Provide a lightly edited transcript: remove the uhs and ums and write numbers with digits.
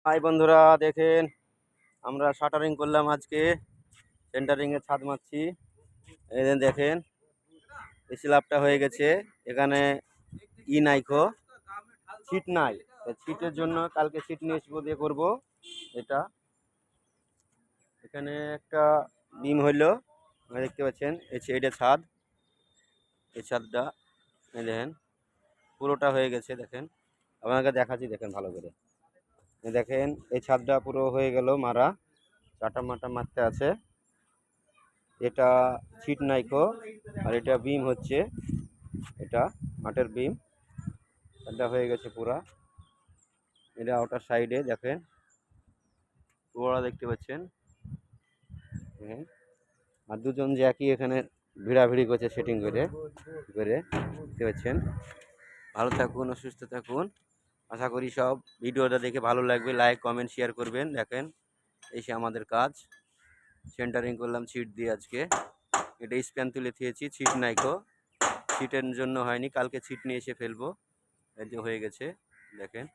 High বন্ধুরা, দেখেন আমরা শাটারিং করলাম আজকে। সেন্টারিং এর ছাদ মারছি। এই যে দেখেন এই স্ল্যাবটা হয়ে গেছে। এখানে নাইকো ছিট নাই, ছিটের জন্য কালকে ছিট নিয়ে এসে দিয়ে করবো। এটা এখানে একটা বিম হইলো, দেখতে পাচ্ছেন। এটা ছাদ, এই ছাদটা এই দেখেন পুরোটা হয়ে গেছে। দেখেন আপনাকে দেখাচ্ছি, দেখেন ভালো করে। দেখেন এই ছাদটা পুরো হয়ে গেল মারা, চাটা মাটা মারতে আছে। এটা ছিট নাইকো, আর এটা বিম হচ্ছে, এটা মাঠের বিম। এটা হয়ে গেছে পুরা। এটা ওটার সাইডে দেখেন পুরোটা দেখতে পাচ্ছেন। দেখেন আর দুজন যে একই এখানে ভিড়াভিড়ি করছে সেটিং করে করে দেখতে পাচ্ছেন। ভালো থাকুন ও সুস্থ থাকুন। আশা করি সব ভিডিওটা দেখে ভালো লাগবে। লাইক কমেন্ট শেয়ার করবেন। দেখেন এসে আমাদের কাজ সেন্টারিং করলাম ছিট দিয়ে আজকে। এটা স্প্যান তুলে দিয়েছি, ছিট নাইকো, ছিটের জন্য হয়নি, কালকে ছিট নিয়ে এসে ফেলবো। এই যে হয়ে গেছে দেখেন।